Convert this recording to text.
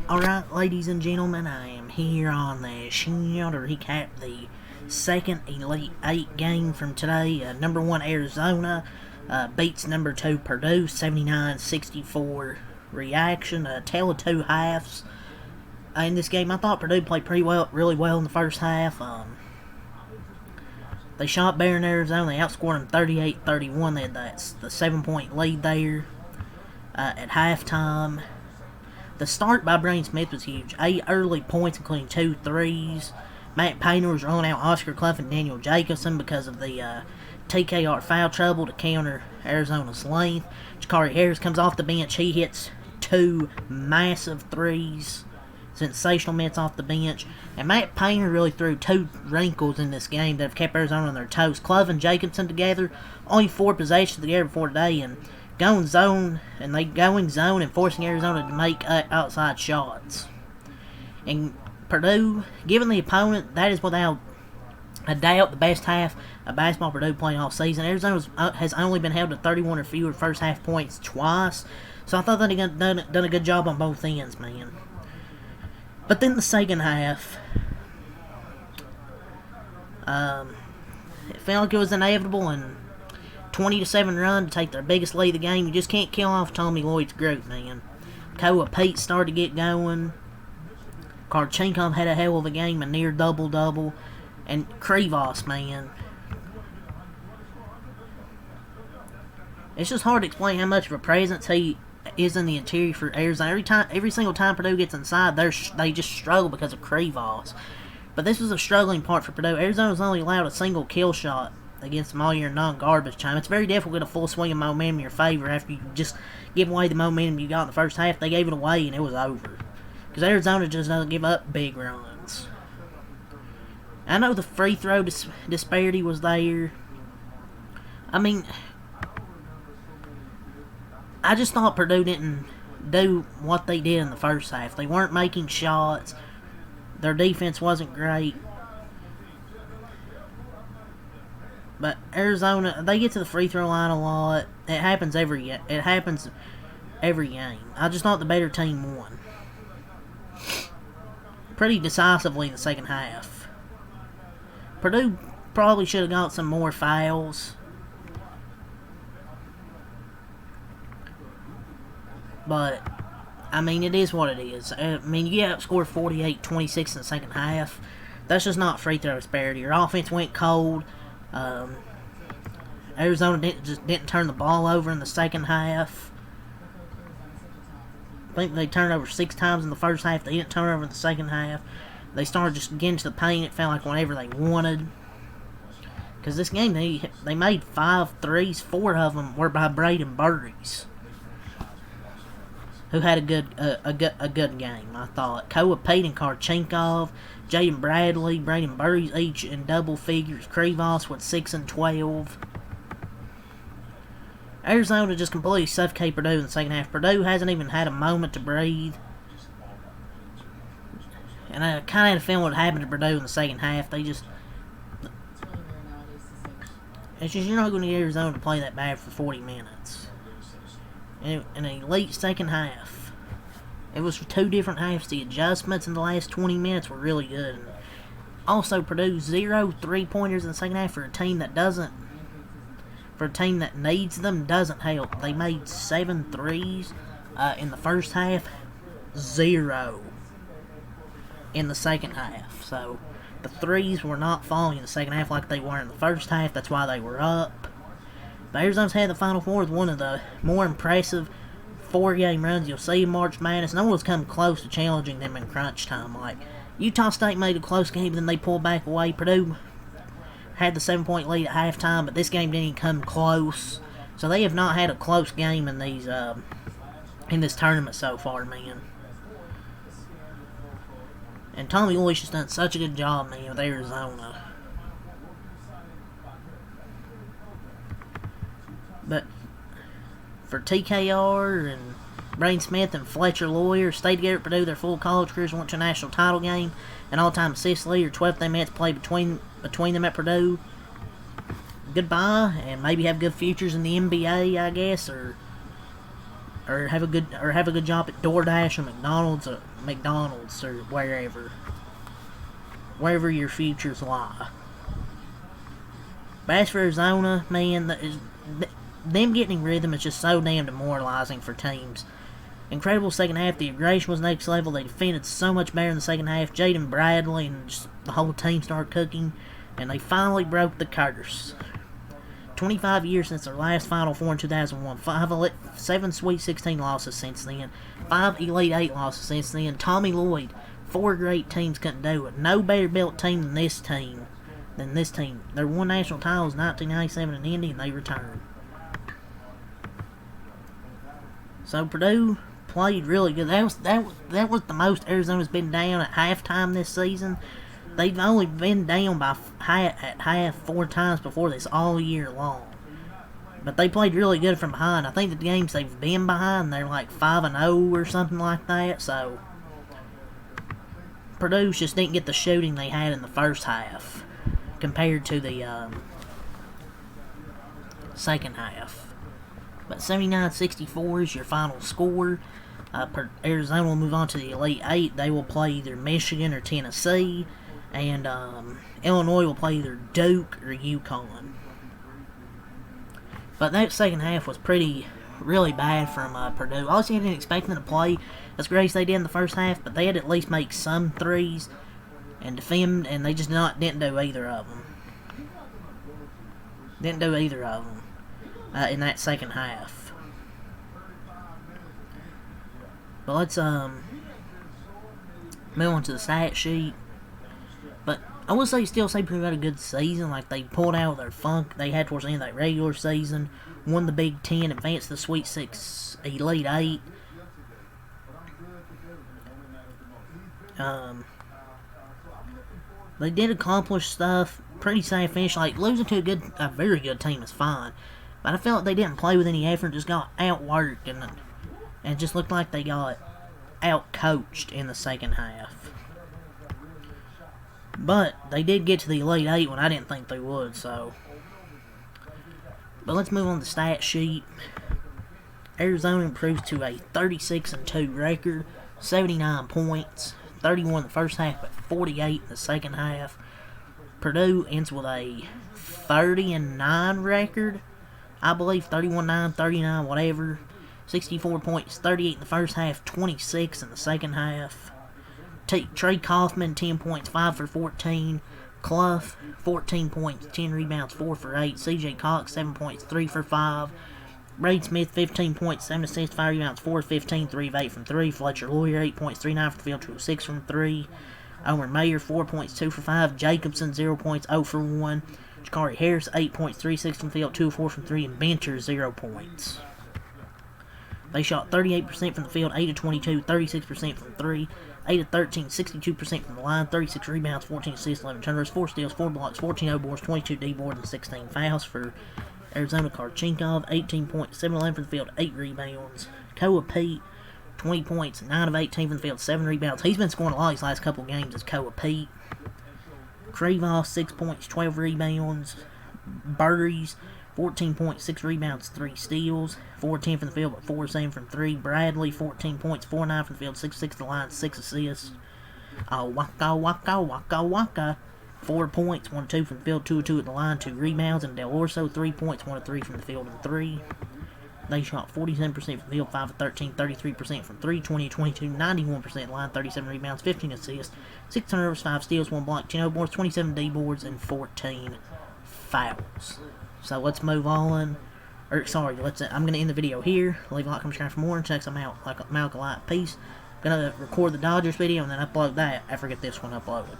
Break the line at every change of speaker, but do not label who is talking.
Alright, ladies and gentlemen, I am here on the Ncaa to recap the second Elite 8 game from today. Number 1 Arizona beats number 2 Purdue, 79-64 reaction, a tale of two halves. In this game, I thought Purdue played really well in the first half. They shot better than Arizona. They outscored them 38-31. They had the 7-point lead there at halftime. The start by Braden Smith was huge. 8 early points, including 2 threes. Matt Painter was rolling out Oscar Clough and Daniel Jacobson because of the TKR foul trouble to counter Arizona's length. Jakari Harris comes off the bench. He hits 2 massive threes. Sensational minutes off the bench. And Matt Painter really threw 2 wrinkles in this game that have kept Arizona on their toes. Clough and Jacobson together, only 4 possessions together before today, and going zone and forcing Arizona to make outside shots. And Purdue, given the opponent, that is without a doubt the best half of basketball Purdue playing all season. Arizona has only been held to 31 or fewer first half points twice, so I thought they had done a good job on both ends, man. But then the second half, it felt like it was inevitable, and 20-7 run to take their biggest lead of the game. You just can't kill off Tommy Lloyd's group, man. Koa Pete started to get going. Karchenkov had a hell of a game, a near double-double. And Krivos, man. It's just hard to explain how much of a presence he is in the interior for Arizona. Every single time Purdue gets inside, they just struggle because of Krivos. But this was a struggling part for Purdue. Arizona's only allowed a single kill shot against them all year in non-garbage time. It's very difficult to get a full swing of momentum in your favor after you just give away the momentum you got in the first half. They gave it away and it was over. Because Arizona just doesn't give up big runs. I know the free throw disparity was there. I mean, I just thought Purdue didn't do what they did in the first half. They weren't making shots. Their defense wasn't great. But Arizona, they get to the free throw line a lot. It happens every game. I just thought the better team won pretty decisively in the second half. Purdue probably should have got some more fouls. But, I mean, it is what it is. I mean, you outscored 48-26 in the second half. That's just not free throw disparity. Your offense went cold. Arizona didn't turn the ball over in the second half. I think they turned over 6 times in the first half. They didn't turn over in the second half. They started just getting to the paint. It felt like whenever they wanted. Because this game, they made 5 threes. 4 of them were by Braden Burries, who had a good game, I thought. Koa Pete and Karchenkov, Jaden Bradley, Braden Burries each in double figures. Krivos with 6 and 12. Arizona just completely suffocated Purdue in the second half. Purdue hasn't even had a moment to breathe. And I kind of had a feeling what happened to Purdue in the second half. It's just, you're not going to get Arizona to play that bad for 40 minutes. In an elite second half. It was 2 different halves. The adjustments in the last 20 minutes were really good. And also, Purdue 0 3-pointers in the second half for a team that needs them doesn't help. They made 7 threes in the first half, 0 in the second half. So the threes were not falling in the second half like they were in the first half. That's why they were up. But Arizona's had the Final Four with one of the more impressive 4-game runs you'll see in March Madness. No one's come close to challenging them in crunch time. Like, Utah State made a close game, then they pulled back away. Purdue had the 7-point lead at halftime, but this game didn't even come close. So they have not had a close game in this tournament so far, man. And Tommy Lloyd has done such a good job, man, with Arizona. But for TKR and Braden Smith and Fletcher Lawyer, stayed together at Purdue their full college careers, went to a national title game, an all-time assist leader, 12th they minutes played between them at Purdue. Goodbye, and maybe have good futures in the NBA, I guess, or or have a good job at DoorDash or McDonald's or wherever your futures lie. But as for Arizona, man, them getting in rhythm is just so damn demoralizing for teams. Incredible second half. The aggression was next level. They defended so much better in the second half. Jaden Bradley and just the whole team started cooking, and they finally broke the curse. 25 years since their last Final Four in 2001. 7 Sweet 16 losses since then. 5 Elite 8 losses since then. Tommy Lloyd. 4 great teams couldn't do it. No better built team than this team. Their one national title was 1997 in Indy, and they returned. So Purdue played really good. That was the most Arizona's been down at halftime this season. They've only been down at half 4 times before this all year long. But they played really good from behind. I think the games they've been behind, they're like 5-0 or something like that. So Purdue just didn't get the shooting they had in the first half compared to the second half. But 79-64 is your final score. Arizona will move on to the Elite 8. They will play either Michigan or Tennessee. And Illinois will play either Duke or UConn. But that second half was really bad from Purdue. Obviously, I didn't expect them to play as great as they did in the first half, but they had to at least make some threes and defend, and they just didn't do either of them. Didn't do either of them in that second half. But let's move on to the stat sheet. But I would still say Purdue had a good season. Like, they pulled out their funk they had towards the end of that regular season, won the Big Ten, advanced the Sweet 6, Elite 8. They did accomplish stuff. Pretty sad finish. Like, losing to a very good team is fine, but I felt like they didn't play with any effort. Just got outworked, and it just looked like they got out-coached in the second half. But they did get to the Elite 8 when I didn't think they would, so. But let's move on to the stat sheet. Arizona improves to a 36-2 record, 79 points, 31 in the first half, but 48 in the second half. Purdue ends with a 30-9 record, I believe, 31-9, 39, whatever. 64 points, 38 in the first half, 26 in the second half. Trey Kaufman, 10 points, 5 for 14. Clough, 14 points, 10 rebounds, 4 for 8. C.J. Cox, 7 points, 3 for 5. Braden Smith, 15 points, 7 assists, 5 rebounds, 4 for 15, 3 of 8 from 3. Fletcher Lawyer, 8 points, 3 9 for the field, 2 of 6 from 3. Owen Mayer, 4 points, 2 for 5. Jacobson, 0 points, 0 for 1. Jakari Harris, 8 points, 3 6 from the field, 2 of 4 from 3. And Bencher, 0 points. They shot 38% from the field, 8 of 22, 36% from 3. 8 of 13, 62% from the line, 36 rebounds, 14 assists, 11 turnovers, 4 steals, 4 blocks, 14 O-boards, 22 D-boards, and 16 fouls for Arizona. Karchinkov, 18 points, 7 11 from the field, 8 rebounds. Koa Pete, 20 points, 9 of 18 from the field, 7 rebounds. He's been scoring a lot these last couple of games as Koa Pete. Krivos, 6 points, 12 rebounds. Burries, 14 points, 6 rebounds, 3 steals, 4-10 from the field, but 4-7 from 3. Bradley, 14 points, 4-9 from the field, 6-6 to the line, 6 assists. Waka. 4 points, 1-2 from the field, 2-2 at the line, 2 rebounds. And Del Orso, 3 points, 1-3 from the field, and 3. They shot 47% from the field, 5 of 13, 33% from 3, 20 of 22, 91% at the line, 37 rebounds, 15 assists, 6 turnovers, 5 steals, 1 block, 10 O-boards, 27 D-boards, and 14 fouls. So let's move on. I'm going to end the video here. Leave a like, comment, subscribe for more, and check them out. Like Malcolm Light. Peace. I'm going to record the Dodgers video and then upload that after I get this one uploaded.